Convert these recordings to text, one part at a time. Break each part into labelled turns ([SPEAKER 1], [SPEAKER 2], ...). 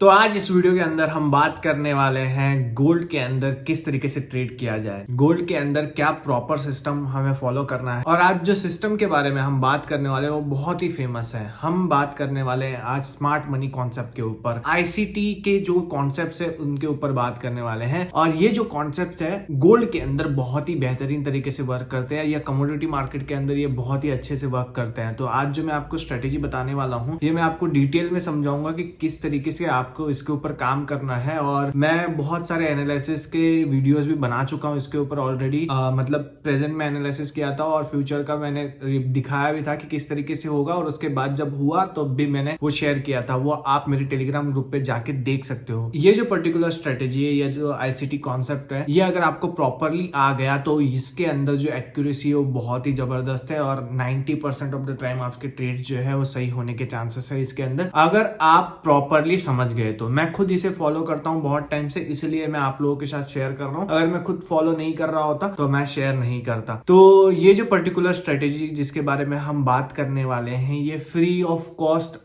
[SPEAKER 1] तो आज इस वीडियो के अंदर हम बात करने वाले हैं गोल्ड के अंदर किस तरीके से ट्रेड किया जाए, गोल्ड के अंदर क्या प्रॉपर सिस्टम हमें फॉलो करना है। और आज जो सिस्टम के बारे में हम बात करने वाले हैं वो बहुत ही फेमस है। हम बात करने वाले हैं आज स्मार्ट मनी कॉन्सेप्ट के ऊपर, आईसीटी के जो कॉन्सेप्ट है उनके ऊपर बात करने वाले हैं। और ये जो कॉन्सेप्ट है गोल्ड के अंदर बहुत ही बेहतरीन तरीके से वर्क करते हैं, या कमोडिटी मार्केट के अंदर ये बहुत ही अच्छे से वर्क करते हैं। तो आज जो मैं आपको स्ट्रेटेजी बताने वाला हूँ ये मैं आपको डिटेल में समझाऊंगा कि किस तरीके से आपको इसके ऊपर काम करना है। और मैं बहुत सारे एनालिसिस के वीडियोस भी बना चुका हूँ इसके ऊपर ऑलरेडी, मतलब प्रेजेंट में एनालिसिस किया था और फ्यूचर का मैंने दिखाया भी था कि किस तरीके से होगा, और उसके बाद जब हुआ तो भी मैंने वो शेयर किया था। वो आप मेरे टेलीग्राम ग्रुप पे जाके देख सकते हो। ये जो पर्टिकुलर स्ट्रेटेजी है या जो आईसीटी कॉन्सेप्ट है, ये अगर आपको प्रॉपरली आ गया तो इसके अंदर जो एक्यूरेसी है वो बहुत ही जबरदस्त है, और 90% ऑफ द टाइम आपके ट्रेड जो है वो सही होने के चांसेस है इसके अंदर, अगर आप प्रॉपरली समझ गए तो। मैं खुद इसे फॉलो करता हूँ बहुत टाइम से, इसलिए मैं आप लोगों के साथ शेयर कर रहा हूँ। अगर मैं खुद फॉलो नहीं कर रहा होता तो मैं शेयर नहीं करता। तो ये जो पर्टिकुलर स्ट्रेटेजी जिसके बारे में हम बात करने वाले हैं, ये फ्री ऑफ कॉस्ट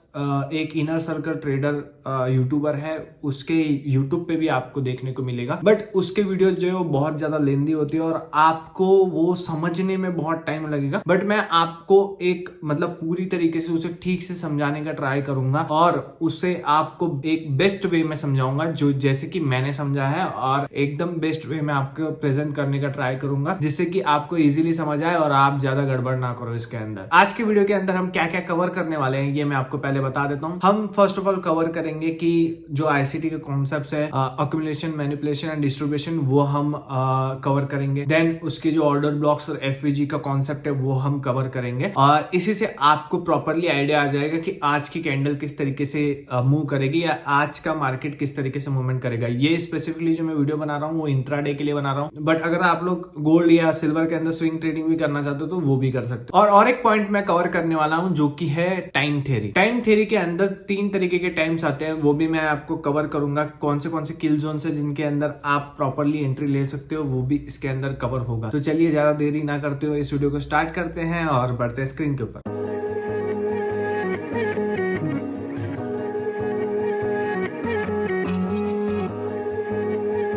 [SPEAKER 1] एक इनर सर्कल ट्रेडर यूट्यूबर है, उसके यूट्यूब पे भी आपको देखने को मिलेगा। बट उसके वीडियोस जो है वो बहुत ज्यादा लेंदी होती है और आपको वो समझने में बहुत टाइम लगेगा। बट मैं आपको एक मतलब पूरी तरीके से उसे ठीक से समझाने का ट्राई करूंगा, और उससे आपको एक बेस्ट वे में समझाऊंगा जो जैसे कि मैंने समझा है, और एकदम बेस्ट वे में आपको प्रेजेंट करने का ट्राई करूंगा जिससे कि आपको इजीली समझ आए और आप ज्यादा गड़बड़ ना करो इसके अंदर। आज के वीडियो के अंदर हम क्या क्या कवर करने वाले हैं ये मैं आपको पहले बता देता हूं। हम फर्स्ट ऑफ ऑल कवर करेंगे कि जो आईसीटी के कॉन्सेप्ट्स है, अक्यूमुलेशन, मैनिपुलेशन एंड डिस्ट्रीब्यूशन, वो हम कवर करेंगे। देन उसके जो ऑर्डर ब्लॉक्स और एफवीजी का कॉन्सेप्ट है वो हम कवर करेंगे, और इसी से आपको प्रॉपरली आइडिया आ जाएगा कि आज की कैंडल किस तरीके से मूव करेगी, या आज का मार्केट किस तरीके से मूवमेंट करेगा। ये स्पेसिफिकली जो मैं वीडियो बना रहा हूँ वो इंट्राडे के लिए बना रहा हूँ, बट अगर आप लोग गोल्ड या सिल्वर के अंदर स्विंग ट्रेडिंग भी करना चाहते हो तो वो भी कर सकते हो। और एक पॉइंट मैं कवर करने वाला हूँ जो कि है टाइम थ्योरी। टाइम थ्योरी के अंदर 3 तरीके के टाइम्स आते हैं, वो भी मैं आपको कवर करूंगा। कौन से किल जोन है जिनके अंदर आप प्रॉपरली एंट्री ले सकते हो, वो भी इसके अंदर कवर होगा। तो चलिए ज्यादा देरी ना करते हुए इस वीडियो को स्टार्ट करते हैं और बढ़ते हैं स्क्रीन के ऊपर।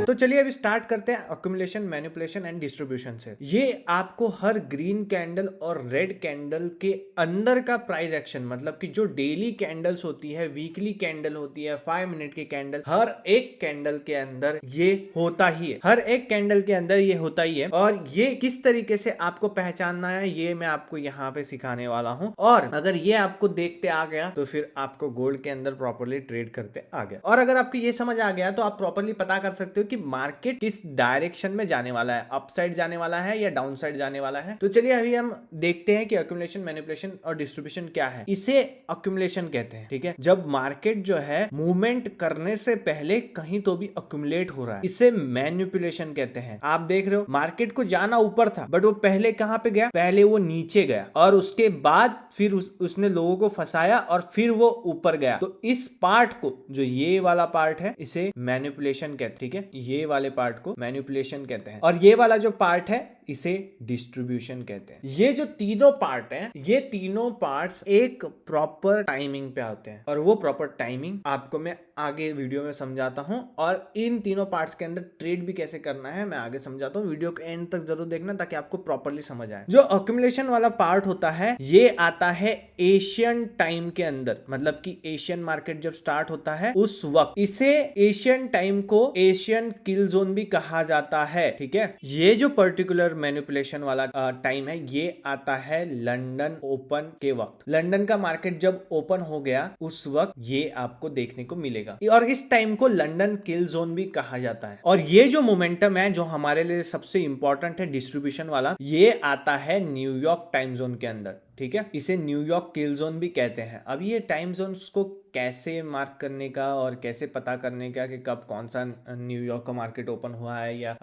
[SPEAKER 1] तो चलिए अभी स्टार्ट करते हैं अक्यूमुलेशन, मैनिपुलेशन एंड डिस्ट्रीब्यूशन से। ये आपको हर ग्रीन कैंडल और रेड कैंडल के अंदर का प्राइस एक्शन, मतलब कि जो डेली कैंडल्स होती है, वीकली कैंडल होती है, 5 मिनट की कैंडल, हर एक कैंडल के अंदर ये होता ही है। हर एक कैंडल के अंदर ये होता ही है। और ये किस तरीके से आपको पहचानना है ये मैं आपको यहाँ पे सिखाने वाला हूँ। और अगर ये आपको देखते आ गया तो फिर आपको गोल्ड के अंदर प्रॉपरली ट्रेड करते आ गया। और अगर आपको ये समझ आ गया तो आप प्रॉपरली पता कर सकते हो कि मार्केट किस डायरेक्शन में जाने वाला है, अप साइड जाने वाला है या डाउन साइड जाने वाला है। तो चलिए अभी हम देखते हैं कि अक्यूमुलेशन, मैनिपुलेशन और डिस्ट्रीब्यूशन क्या है। इसे अक्यूमुलेशन कहते हैं, ठीक है, जब मार्केट जो है मूवमेंट करने से पहले कहीं तो भी अक्यूमुलेट हो रहा है। इसे मैनिपुलेशन कहते हैं। आप देख रहे हो मार्केट को जाना ऊपर था, बट वो पहले कहां पे गया, पहले वो नीचे गया, और उसके बाद फिर उसने लोगों को फंसाया और फिर वो ऊपर गया। तो इस पार्ट को, जो ये वाला पार्ट है, इसे मैनिपुलेशन कहते हैं, ठीक है, ये वाले पार्ट को मैनिपुलेशन कहते हैं। और ये वाला जो पार्ट है इसे डिस्ट्रीब्यूशन कहते हैं। ये जो तीनों पार्ट हैं, ये तीनों पार्ट्स एक प्रॉपर टाइमिंग पे आते हैं, और वो प्रॉपर टाइमिंग आपको मैं आगे वीडियो में समझाता हूं। और इन तीनों पार्ट्स के अंदर ट्रेड भी कैसे करना है मैं आगे समझाता हूं। वीडियो के एंड तक जरूर देखना ताकि आपको प्रॉपरली समझ आए। जो अक्यूमुलेशन वाला पार्ट होता है ये आता है एशियन टाइम के अंदर, मतलब कि एशियन मार्केट जब स्टार्ट होता है उस वक्त। इसे एशियन टाइम को एशियन किल जोन भी कहा जाता है, ठीक है। ये जो पर्टिकुलर मैनिपुलेशन वाला टाइम है ये आता है लंदन ओपन के वक्त। लंदन का मार्केट जब ओपन हो गया उस वक्त ये आपको देखने को मिलेगा, और इस टाइम को लंदन किल जोन भी कहा जाता है। और ये जो मोमेंटम है जो हमारे लिए सबसे इंपॉर्टेंट है डिस्ट्रीब्यूशन वाला, ये आता है न्यूयॉर्क टाइम जोन के अंदर, ठीक है। इसे न्यूयॉर्क किल जोन भी कहते हैं। अब ये टाइम जोन्स को कैसे मार्क करने का और कैसे पता करने का कि कब कौन सा न्यूयॉर्क का मार्केट ओपन हुआ है या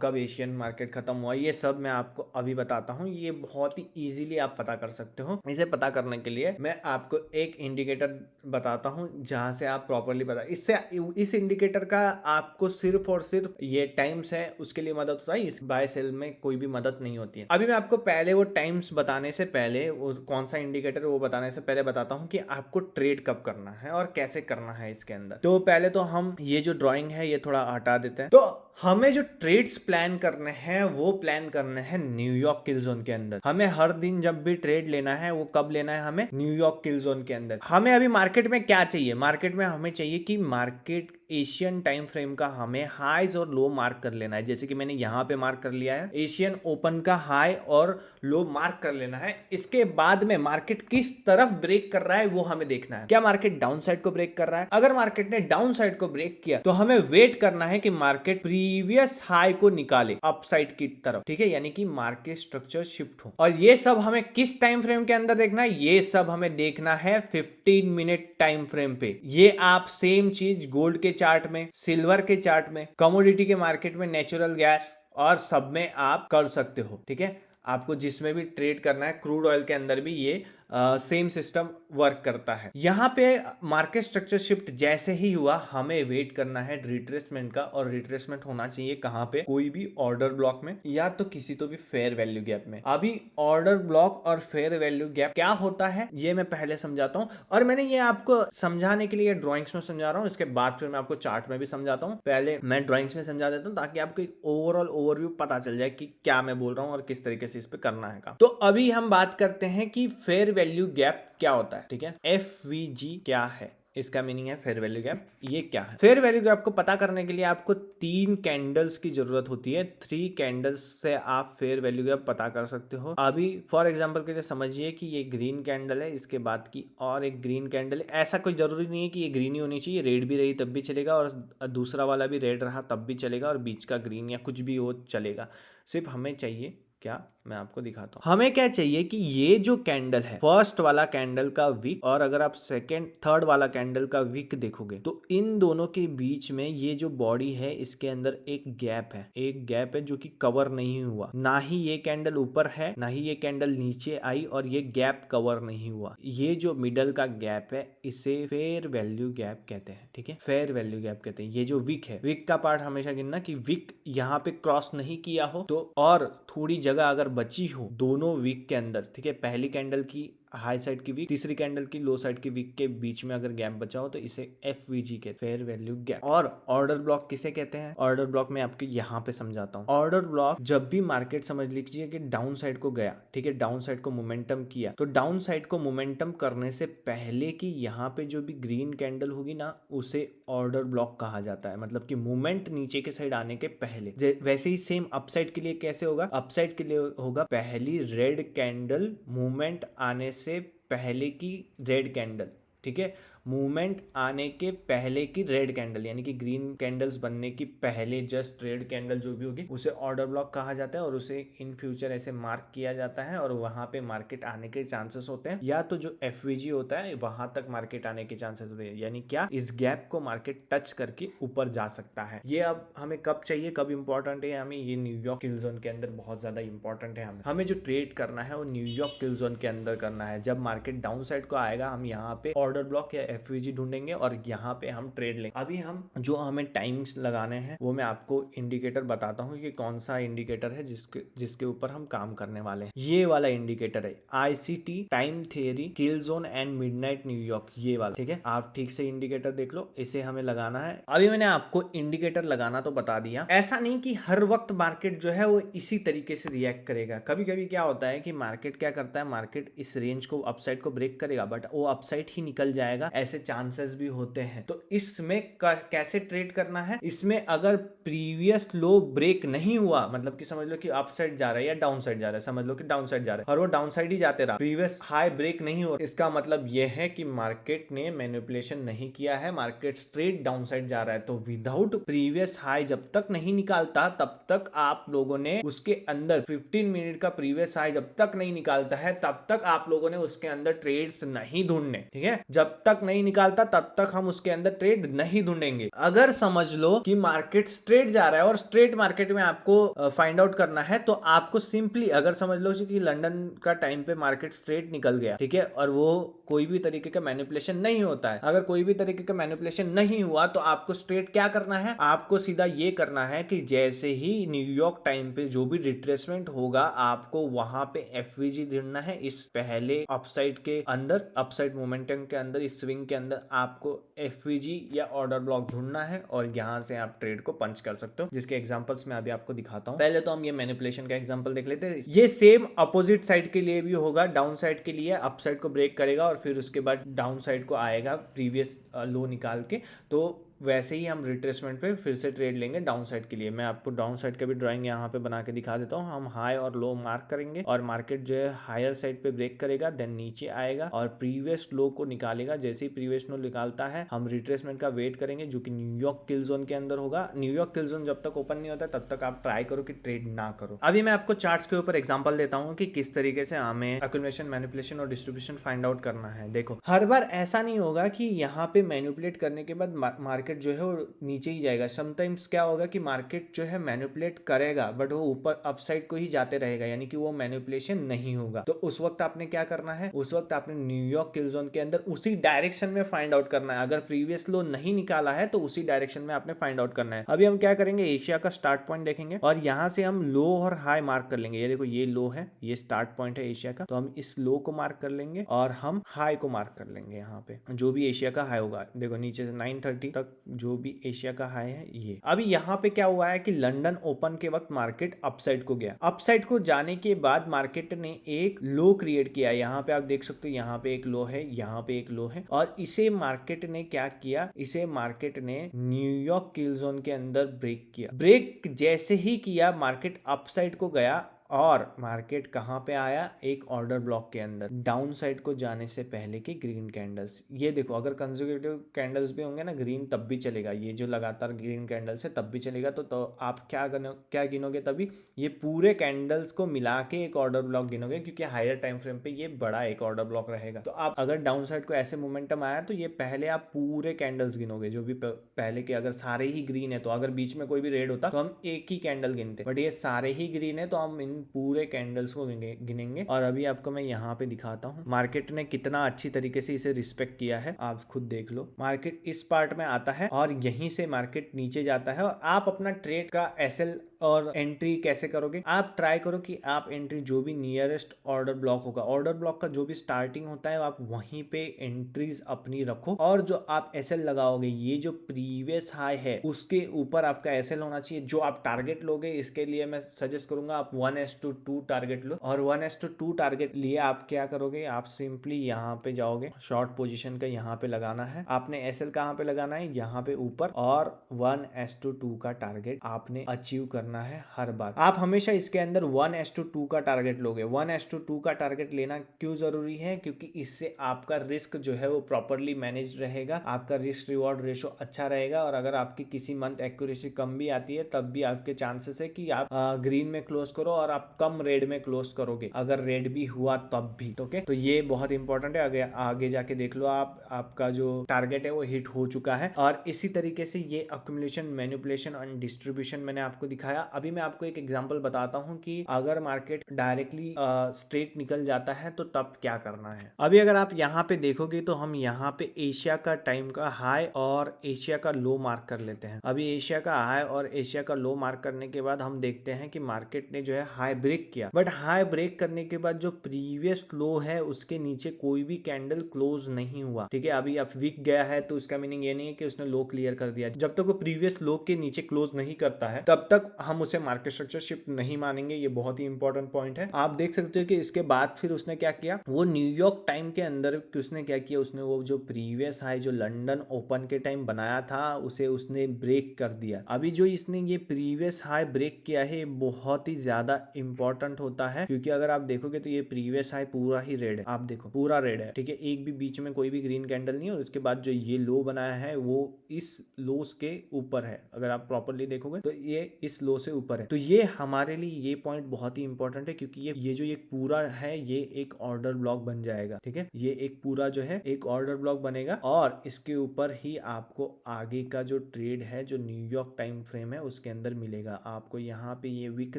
[SPEAKER 1] कब एशियन मार्केट खत्म हुआ, ये सब मैं आपको अभी बताता हूँ। ये बहुत ही इजीली आप पता कर सकते हो। इसे पता करने के लिए मैं आपको एक इंडिकेटर बताता हूँ जहां से आप प्रॉपरली पता, इससे इस इंडिकेटर का आपको सिर्फ और सिर्फ ये टाइम्स है उसके लिए मदद होता है, इस बाय सेल में कोई भी मदद नहीं होती है। अभी मैं आपको पहले वो टाइम्स बताने से पहले, कौन सा इंडिकेटर वो बताने से पहले बताता हूँ कि आपको ट्रेड कब करना करना है और कैसे करना है इसके अंदर। तो पहले तो हम ये जो ड्राइंग है ये थोड़ा हटा देते हैं। तो हमें जो ट्रेड्स प्लान करने हैं वो प्लान करने हैं न्यूयॉर्क किल जोन के अंदर। हमें हर दिन जब भी ट्रेड लेना है वो कब लेना है, हमें न्यूयॉर्क किल जोन के अंदर। हमें अभी मार्केट में क्या चाहिए, मार्केट में हमें चाहिए कि मार्केट एशियन टाइम फ्रेम का हमें हाईज और लो मार्क कर लेना है। जैसे कि मैंने यहाँ पे मार्क कर लिया है, एशियन ओपन का हाई और लो मार्क कर लेना है। इसके बाद में मार्केट किस तरफ ब्रेक कर रहा है वो हमें देखना है। क्या मार्केट डाउन साइड को ब्रेक कर रहा है? अगर मार्केट ने डाउन साइड को ब्रेक किया तो हमें वेट करना है कि मार्केट प्रीवियस हाई को निकाले अपसाइड की तरफ, ठीक है, यानी कि मार्केट स्ट्रक्चर शिफ्ट हो। और ये सब हमें किस टाइम फ्रेम के अंदर देखना है? ये सब हमें देखना है 15 मिनट टाइम फ्रेम पे। ये आप सेम चीज गोल्ड के चार्ट में, सिल्वर के चार्ट में, कमोडिटी के मार्केट में, नेचुरल गैस और सब में आप कर सकते हो, ठीक है। आपको जिसमें भी ट्रेड करना है, क्रूड ऑयल के अंदर भी ये सेम सिस्टम वर्क करता है। यहाँ पे मार्केट स्ट्रक्चर शिफ्ट जैसे ही हुआ हमें वेट करना है रिट्रेसमेंट का, और रिट्रेसमेंट होना चाहिए कहाँ पे? कोई भी ऑर्डर ब्लॉक में या तो किसी तो भी फेयर वैल्यू गैप में। अभी ऑर्डर ब्लॉक और फेयर वैल्यू गैप क्या होता है ये मैं पहले समझाता हूँ, और मैंने ये आपको समझाने के लिए ड्रॉइंग्स में समझा रहा हूँ, इसके बाद फिर मैं आपको चार्ट में भी समझाता हूँ। पहले मैं ड्रॉइंग्स में समझा देता हूँ ताकि आपको एक ओवरऑल ओवरव्यू पता चल जाए कि क्या मैं बोल रहा हूँ और किस तरीके से इस पे करना है काम। तो अभी हम बात करते हैं कि फेयर वैल्यू गैप क्या होता है, ठीक है। FVG क्या है, इसका मीनिंग है फेयर वैल्यू गैप। ये क्या है? फेयर वैल्यू गैप को पता करने के लिए आपको 3 कैंडल्स की जरूरत होती है। 3 कैंडल्स से आप फेयर वैल्यू गैप पता कर सकते हो। अभी फॉर एग्जांपल के लिए समझिए कि ये ग्रीन कैंडल है, इसके बाद की और एक ग्रीन कैंडल है। ऐसा कोई जरूरी नहीं है कि ये ग्रीन ही होनी चाहिए, रेड भी रही तब भी चलेगा और दूसरा वाला भी रेड रहा तब भी चलेगा और बीच का ग्रीन या कुछ भी हो चलेगा। सिर्फ हमें चाहिए क्या, मैं आपको दिखाता हूँ। हमें क्या चाहिए कि ये जो कैंडल है, फर्स्ट वाला कैंडल का विक और अगर आप सेकेंड थर्ड वाला कैंडल का विक देखोगे तो इन दोनों के बीच में ये जो बॉडी है इसके अंदर एक गैप है, एक गैप है जो कि कवर नहीं हुआ। ना ही ये कैंडल ऊपर है ना ही ये कैंडल नीचे आई और ये गैप कवर नहीं हुआ। ये जो मिडल का गैप है इसे फेयर वैल्यू गैप कहते हैं, ठीक है, फेयर वैल्यू गैप कहते हैं। ये जो विक है, विक का पार्ट हमेशा गिनना कि विक यहाँ पे क्रॉस नहीं किया हो तो, और थोड़ी जगह अगर बची हो दोनों वीक के अंदर, ठीक है, पहली कैंडल की हाई साइड की वीक, तीसरी कैंडल की लो साइड की वीक के बीच में अगर गैप बचा हो तो इसे FVG के फेयर वैल्यू गैप। और ऑर्डर ब्लॉक किसे कहते हैं? ऑर्डर ब्लॉक मैं आपको यहाँ पे समझाता हूँ। ऑर्डर ब्लॉक जब भी मार्केट समझ लीजिए कि डाउन साइड को गया, ठीक है, डाउन साइड को मोमेंटम किया, तो डाउन साइड को मोमेंटम करने से पहले की यहाँ पे जो भी ग्रीन कैंडल होगी ना उसे ऑर्डर ब्लॉक कहा जाता है। मतलब कि मूवमेंट नीचे के साइड आने के पहले। वैसे ही सेम अपसाइड के लिए कैसे होगा? अपसाइड के लिए होगा पहली रेड कैंडल मूवमेंट आने से पहले की रेड कैंडल, ठीक है, मूवमेंट आने के पहले की रेड कैंडल, यानी कि ग्रीन कैंडल्स बनने की पहले जस्ट रेड कैंडल जो भी होगी उसे ऑर्डर ब्लॉक कहा जाता है और उसे इन फ्यूचर ऐसे मार्क किया जाता है और वहां पे मार्केट आने के चांसेस होते हैं, या तो जो FVG होता है वहां तक मार्केट आने के चांसेस होते हैं, यानी क्या इस गैप को मार्केट टच करके ऊपर जा सकता है। ये अब हमें कब चाहिए, कब इंपॉर्टेंट है हमें? ये न्यूयॉर्क किल जोन के अंदर बहुत ज्यादा इंपॉर्टेंट है। हमें जो ट्रेड करना है वो न्यूयॉर्क किल जोन के अंदर करना है। जब मार्केट डाउन साइड को आएगा हम यहाँ पे ऑर्डर ब्लॉक या FVG ढूंढेंगे और यहाँ पे हम ट्रेड लेंगे। अभी हम जो हमें टाइम्स लगाने हैं वो मैं आपको इंडिकेटर बताता हूँ कि कौन सा इंडिकेटर है जिसके ऊपर हम काम करने वाले हैं। ये वाला इंडिकेटर है ICT time theory kill zone and midnight New York, ये वाला, ठीक है। आप ठीक से इंडिकेटर देख लो, इसे हमें लगाना है। अभी मैंने आपको इंडिकेटर लगाना तो बता दिया। ऐसा नहीं कि हर वक्त मार्केट जो है वो इसी तरीके से रिएक्ट करेगा। कभी कभी क्या होता है कि मार्केट क्या करता है, मार्केट इस रेंज को अपसाइड को ब्रेक करेगा बट वो अपसाइड ही निकल जाएगा, ऐसे चांसेस भी होते हैं। तो इसमें कैसे ट्रेड करना है? इसमें अगर प्रीवियस लो ब्रेक नहीं हुआ, मतलब कि समझ लो कि अप साइड जा रहा है या डाउन साइड जा रहा है, समझ लो कि डाउन साइड जा रहा है और वो डाउन साइड ही जाते रहा, प्रीवियस हाई ब्रेक नहीं हो, इसका मतलब यह है कि मार्केट ने मैनिपुलेशन नहीं किया है, मार्केट स्ट्रेट डाउन साइड जा रहा है। तो विदाउट प्रीवियस हाई जब तक नहीं निकालता तब तक आप लोगों ने उसके अंदर 15 मिनट का प्रीवियस हाई जब तक नहीं निकालता है तब तक आप लोगों ने उसके अंदर ट्रेड्स नहीं ढूंढने, ठीक है। जब तक नहीं निकालता तब तक हम उसके अंदर ट्रेड नहीं ढूंढेंगे। अगर समझ लो कि मार्केट स्ट्रेट जा रहा है और स्ट्रेट मार्केट में आपको फाइंड आउट करना है तो आपको सिंपली अगर समझ लो कि लंदन का टाइम पे मार्केट स्ट्रेट निकल गया, ठीक है, और वो कोई भी तरीके का मैनिपुलेशन नहीं होता है, अगर कोई भी तरीके का मैनिपुलेशन नहीं हुआ तो आपको स्ट्रेट क्या करना है, आपको सीधा ये करना है कि जैसे ही न्यूयॉर्क टाइम पे जो भी रिट्रेसमेंट होगा आपको वहां पे FVG ढूंढना है, इस पहले अपसाइड के अंदर, अपसाइड मोमेंटम के अंदर, इस स्विंग स्क्रीन के अंदर आपको एफवीजी या ऑर्डर ब्लॉक ढूंढना है और यहाँ से आप ट्रेड को पंच कर सकते हो, जिसके एग्जांपल्स मैं अभी आपको दिखाता हूँ। पहले तो हम ये मैनिपुलेशन का एग्जांपल देख लेते हैं। ये सेम अपोजिट साइड के लिए भी होगा, डाउन साइड के लिए अप साइड को ब्रेक करेगा और फिर उसके बाद डाउन साइड को आएगा प्रीवियस लो निकाल के, तो वैसे ही हम रिट्रेसमेंट पे फिर से ट्रेड लेंगे डाउन साइड के लिए। मैं आपको डाउन साइड का भी ड्राइंग यहाँ पे बना के दिखा देता हूँ। हम हाई और लो मार्क करेंगे और मार्केट जो है हायर साइड पे ब्रेक करेगा, देन नीचे आएगा और प्रीवियस लो को निकालेगा। जैसे ही प्रीवियस लो निकालता है हम रिट्रेसमेंट का वेट करेंगे, जो कि न्यूयॉर्क किल जोन के अंदर होगा। न्यूयॉर्क किल जोन जब तक ओपन नहीं होता तब तक आप ट्राई करो कि ट्रेड ना करो। अभी मैं आपको चार्ट्स के ऊपर एग्जांपल देता हूँ कि किस तरीके से हमें एक्यूमुलेशन, मैनिपुलेशन और डिस्ट्रीब्यूशन फाइंड आउट करना है। देखो, हर बार ऐसा नहीं होगा कि यहाँ पे मैनिपुलेट करने के बाद मार्केट जो है वो नीचे ही जाएगा। समटाइम्स क्या होगा कि मार्केट जो है मैनिपुलेट करेगा बट वो ऊपर अपसाइड को ही जाते रहेगा, यानी कि वो मैनिपुलेशन नहीं होगा। तो उस वक्त आपने क्या करना है, उस वक्त आपने न्यूयॉर्क किल जोन के अंदर उसी डायरेक्शन में फाइंड आउट करना है। अगर प्रीवियस लो नहीं निकाला है तो उसी डायरेक्शन में आपने फाइंड आउट करना है। अभी हम क्या करेंगे, एशिया का स्टार्ट पॉइंट देखेंगे और यहाँ से हम लो और हाई मार्क कर लेंगे। ये देखो, ये लो है, ये स्टार्ट पॉइंट है एशिया का, तो हम इस लो को मार्क कर लेंगे और हम हाई को मार्क कर लेंगे। यहाँ पे जो भी एशिया का हाई होगा, देखो नीचे से 930 तक जो भी एशिया का हाई है ये। अभी यहाँ पे क्या हुआ है कि लंदन ओपन के वक्त मार्केट अपसाइड को गया। अपसाइड को जाने के बाद मार्केट ने एक लो क्रिएट किया। यहाँ पे आप देख सकते हो, यहाँ पे एक लो है, यहाँ पे एक लो है और इसे मार्केट ने क्या किया, इसे मार्केट ने न्यूयॉर्क किल जोन के अंदर ब्रेक किया। ब्रेक जैसे ही किया मार्केट अपसाइड को गया और मार्केट कहां पे आया, एक ऑर्डर ब्लॉक के अंदर डाउन साइड को जाने से पहले की ग्रीन कैंडल्स। ये देखो, अगर कंसेक्यूटिव कैंडल्स भी होंगे ना ग्रीन, तब भी चलेगा। ये जो लगातार ग्रीन कैंडल्स है तब भी चलेगा। तो आप क्या गिनोगे तभी, ये पूरे कैंडल्स को मिला के एक ऑर्डर ब्लॉक गिनोगे, क्योंकि हायर टाइम फ्रेम पे ये बड़ा एक ऑर्डर ब्लॉक रहेगा। तो आप अगर डाउन साइड को ऐसे मोमेंटम आया तो ये पहले आप पूरे कैंडल्स गिनोगे, जो भी पहले के। अगर सारे ही ग्रीन है तो अगर बीच में कोई भी रेड होता तो हम एक ही कैंडल गिनते, बट ये सारे ही ग्रीन है तो हम इन पूरे कैंडल्स को गिनेंगे। और अभी आपको मैं यहाँ पे दिखाता हूँ मार्केट ने कितना अच्छी तरीके से इसे रिस्पेक्ट किया है। आप खुद देख लो, मार्केट इस पार्ट में आता है और यहीं से मार्केट नीचे जाता है। और आप अपना ट्रेड का एसएल और एंट्री कैसे करोगे, आप ट्राई करो कि आप एंट्री जो भी नियरेस्ट ऑर्डर ब्लॉक होगा, ऑर्डर ब्लॉक का जो भी स्टार्टिंग होता है, आप वहीं पे एंट्रीज अपनी रखो। और जो आप एसएल लगाओगे, ये जो प्रीवियस हाई है उसके ऊपर आपका एसएल होना चाहिए। जो आप टारगेट लोगे, इसके लिए मैं सजेस्ट करूंगा आप 1:2 टारगेट लो। और 1:2 टारगेट लिए आप क्या करोगे, आप सिंपली यहाँ पे जाओगे, शॉर्ट पोजीशन का यहाँ पे लगाना है आपने। एसएल कहाँ पे लगाना है, यहाँ पे ऊपर, और 1:2 का टारगेट आपने अचीव करना है हर बार। आप हमेशा इसके अंदर 1:2 का टारगेट लोगे। 1:2 का टारगेट लेना क्यों जरूरी है, क्योंकि इससे आपका रिस्क जो है वो प्रॉपरली मैनेज रहेगा, आपका रिस्क रिवॉर्ड रेशो अच्छा रहेगा। और अगर आपकी किसी मंथ एक्यूरेसी कम भी आती है तब भी आपके चांसेस है कि आप ग्रीन में क्लोज करो और आप कम रेड में क्लोज करोगे, अगर रेड भी हुआ तब भी। ओके, तो ये बहुत इंपॉर्टेंट है। आगे जाके देख लो आप, आपका जो टारगेट है वो हिट हो चुका है। और इसी तरीके से ये एक्यूमुलेशन, मैनिपुलेशन एंड डिस्ट्रीब्यूशन मैंने आपको दिखाया। अभी मैं आपको एक एग्जांपल बताता हूं कि अगर मार्केट डायरेक्टली स्ट्रेट निकल जाता है तो तब क्या करना है। अभी अगर आप यहाँ पे देखोगे तो हम यहाँ पे एशिया का टाइम का हाई और एशिया का लो मार्क कर लेते हैं। अभी एशिया का हाई और एशिया का लो मार्क करने के बाद हम देखते हैं कि मार्केट ने जो है हाई ब्रेक किया, बट हाई ब्रेक करने के बाद जो प्रीवियस लो है उसके नीचे कोई भी कैंडल क्लोज नहीं हुआ। ठीक है, अभी अब वीक गया है तो इसका मीनिंग ये नहीं है कि उसने लो क्लियर कर दिया। जब तक वो प्रीवियस लो के नीचे क्लोज नहीं करता है तब तक हम उसे मार्केट स्ट्रक्चर शिफ्ट नहीं मानेंगे। ये बहुत ही इंपॉर्टेंट पॉइंट है। आप देख सकते हो कि इसके बाद फिर उसने क्या किया, वो न्यूयॉर्क टाइम के अंदर उसने क्या किया, उसने वो जो प्रीवियस हाई जो लंदन ओपन के टाइम बनाया था उसे उसने ब्रेक कर दिया। अभी जो इसने ये प्रीवियस हाई ब्रेक किया है बहुत ही ज्यादा इंपॉर्टेंट होता है, क्योंकि अगर आप देखोगे तो ये प्रीवियस हाई पूरा ही रेड है। आप देखो पूरा रेड है, ठीक है, एक भी बीच में कोई भी ग्रीन कैंडल नहीं है। और उसके बाद जो ये लो बनाया है वो इस लोस के ऊपर है। अगर आप प्रॉपरली देखोगे तो ये इस लो से ऊपर है। तो ये हमारे लिए ये पॉइंट बहुत ही इंपॉर्टेंट है, क्योंकि ये जो एक पूरा है ये एक ऑर्डर ब्लॉक बन जाएगा। ठीक है, ये एक पूरा जो है एक ऑर्डर ब्लॉक बनेगा और इसके ऊपर ही आपको आगे का जो ट्रेड है जो न्यूयॉर्क टाइम फ्रेम है उसके अंदर मिलेगा। आपको यहाँ पे ये विक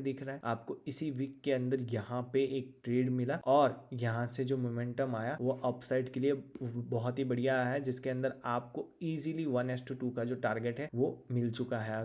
[SPEAKER 1] दिख रहा है, आपको इसी विक के अंदर यहाँ पे एक ट्रेड मिला और यहाँ से जो मोमेंटम आया वो अपसाइड के लिए बहुत ही बढ़िया है, जिसके अंदर आपको इजीली 1:2 का जो टारगेट है वो मिल चुका है।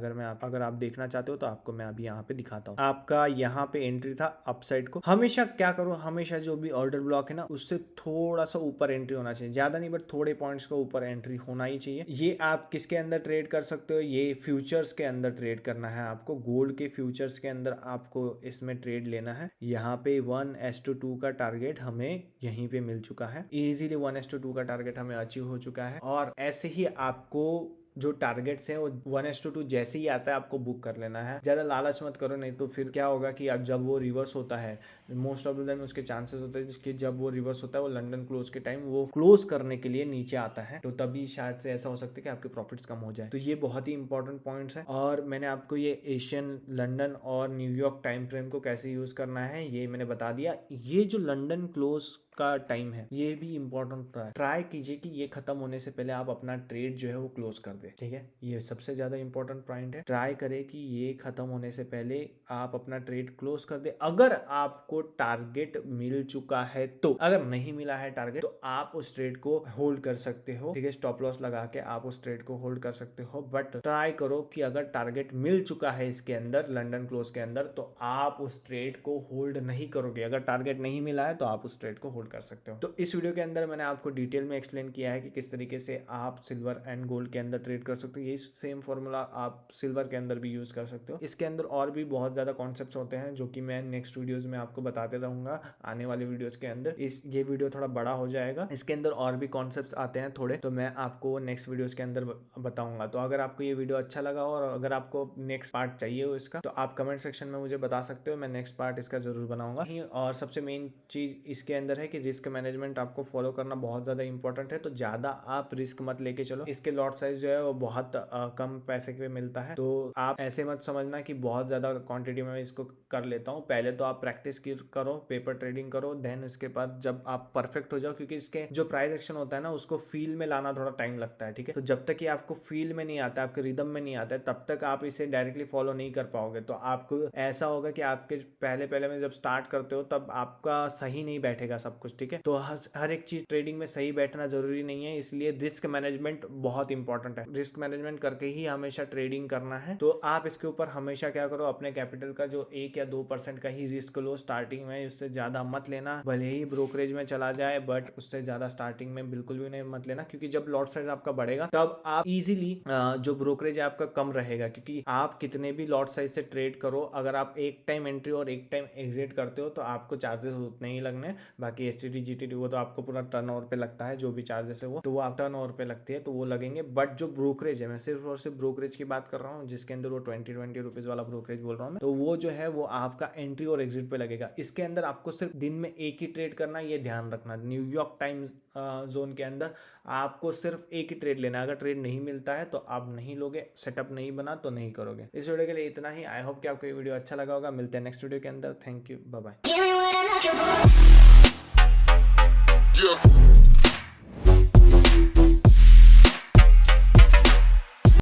[SPEAKER 1] अगर आप देखना चाहते हो तो आप आपको मैं अभी यहाँ पे दिखाता हूँ। आपका यहाँ पे एंट्री था अप साइड को, हमेशा क्या करो, हमेशा जो भी ऑर्डर ब्लॉक है ना उससे थोड़ा सा ऊपर एंट्री होना चाहिए, ज्यादा नहीं बट थोड़े पॉइंट्स का ऊपर एंट्री होना ही चाहिए। ये आप किसके अंदर ट्रेड कर सकते हो, ये फ्यूचर्स के अंदर ट्रेड करना है आपको, गोल्ड के फ्यूचर्स के अंदर आपको इसमें ट्रेड लेना है। यहाँ पे 1:2 का टारगेट हमें यहीं पे मिल चुका है, इजीली 1:2 का टारगेट हमें अचीव हो चुका है। और ऐसे ही आपको जो टारगेट्स हैं वो 1:2 जैसे ही आता है आपको बुक कर लेना है। ज्यादा लालच मत करो, नहीं तो फिर क्या होगा कि अब जब वो रिवर्स होता है, मोस्ट ऑफ द टाइम उसके चांसेस होते हैं कि जब वो रिवर्स होता है वो लंदन क्लोज के टाइम वो क्लोज करने के लिए नीचे आता है, तो तभी शायद से ऐसा हो सकता है कि आपके प्रॉफिट्स कम हो जाए। तो ये बहुत ही इंपॉर्टेंट पॉइंट्स है। और मैंने आपको ये एशियन, लंदन और न्यूयॉर्क टाइम फ्रेम को कैसे यूज करना है ये मैंने बता दिया। ये जो लंदन क्लोज का टाइम है ये भी इंपॉर्टेंट है, ट्राई कीजिए कि ये खत्म होने से पहले आप अपना ट्रेड जो है वो क्लोज कर दे, ठीक है। ये सबसे ज्यादा इंपॉर्टेंट पॉइंट है, ट्राई करें कि ये खत्म होने से पहले आप अपना ट्रेड क्लोज कर दे। अगर आपको टारगेट मिल चुका है तो, अगर नहीं मिला है टारगेट तो आप उस ट्रेड को होल्ड कर सकते हो, ठीक है। स्टॉप लॉस लगा के आप उस ट्रेड को होल्ड कर सकते हो, बट ट्राई करो कि अगर टारगेट मिल चुका है इसके अंदर, लंदन क्लोज के अंदर, तो आप उस ट्रेड को होल्ड नहीं करोगे। अगर टारगेट नहीं मिला है तो आप उस ट्रेड को होल्ड कर सकते हो। तो इस वीडियो के अंदर मैंने आपको डिटेल में एक्सप्लेन किया है कि किस तरीके से आप सिल्वर एंड गोल्ड के अंदर ट्रेड कर सकते हो। यही सेम फॉर्मूला आप सिल्वर के अंदर भी यूज कर सकते हो। इसके अंदर और भी बहुत ज्यादा कॉन्सेप्ट्स होते हैं जो कि मैं नेक्स्ट वीडियोस में आपको बताते रहूंगा आने वाले वीडियोस के अंदर। ये वीडियो थोड़ा बड़ा हो जाएगा, इसके अंदर और भी कॉन्सेप्ट्स आते हैं थोड़े, तो मैं आपको नेक्स्ट वीडियोस के अंदर बताऊंगा। तो अगर आपको ये वीडियो अच्छा लगा और अगर आपको नेक्स्ट पार्ट चाहिए हो इसका, तो आप कमेंट सेक्शन में मुझे बता सकते हो, मैं नेक्स्ट पार्ट इसका जरूर बनाऊंगा। और सबसे मेन चीज इसके अंदर है कि रिस्क मैनेजमेंट आपको फॉलो करना बहुत ज्यादा इंपॉर्टेंट है। तो ज्यादा आप रिस्क मत लेके चलो। इसके लॉट साइज जो है वो बहुत कम पैसे पे मिलता है, तो आप ऐसे मत समझना कि बहुत ज्यादा क्वांटिटी में इसको कर लेता हूँ। पहले तो आप प्रैक्टिस करो, पेपर ट्रेडिंग करो, देन उसके बाद जब आप परफेक्ट हो जाओ, क्योंकि इसके जो प्राइस एक्शन होता है ना उसको फील में लाना थोड़ा टाइम लगता है, ठीक है। तो जब तक कि आपको फील में नहीं आता है, आपके रिदम में नहीं आता है, तब तक आप इसे डायरेक्टली फॉलो नहीं कर पाओगे। तो आपको ऐसा होगा कि आपके पहले में जब स्टार्ट करते हो तब आपका सही नहीं बैठेगा सब कुछ, ठीक है। तो हर एक चीज ट्रेडिंग में सही बैठना जरूरी नहीं है, इसलिए रिस्क मैनेजमेंट बहुत इंपॉर्टेंट है। रिस्क मैनेजमेंट करके ही हमेशा ट्रेडिंग करना है। तो आप इसके ऊपर हमेशा क्या करो, अपने कैपिटल का जो 1 या 2% का ही रिस्क लो स्टार्टिंग में, उससे ज्यादा मत लेना। भले ही ब्रोकरेज में चला जाए बट उससे ज्यादा स्टार्टिंग में बिल्कुल भी नहीं मत लेना, क्योंकि जब लॉट साइज आपका बढ़ेगा तब आप इजीली जो ब्रोकरेज है आपका कम रहेगा, क्योंकि आप कितने भी लॉट साइज से ट्रेड करो, अगर आप एक टाइम एंट्री और एक टाइम एग्जिट करते हो तो आपको चार्जेस उतने ही लगने। बाकी एसटीडी जीटीडी वो तो आपको पूरा टर्नओवर पे लगता है, जो भी चार्जेस है वो आप टर्नओवर पे लगती है तो वो लगेंगे। बट जो ब्रोकरेज है, मैं सिर्फ और सिर्फ ब्रोकरेज की बात कर रहा हूँ, जिसके अंदर वो 20 रुपीज वाला ब्रोकरेज बोल रहा हूँ मैं, तो वो जो है वो आपका एंट्री और एग्जिट पे लगेगा। इसके अंदर आपको सिर्फ दिन में एक ही ट्रेड करना, ये ध्यान रखना। न्यूयॉर्क टाइम जोन के अंदर आपको सिर्फ एक ही ट्रेड लेना है। अगर ट्रेड नहीं मिलता है तो आप नहीं लोगे, सेटअप नहीं बना तो नहीं करोगे। इस वीडियो के लिए इतना ही। आई होप कि आपको ये वीडियो अच्छा लगा होगा। मिलते हैं नेक्स्ट वीडियो के अंदर। Thank you, bye bye.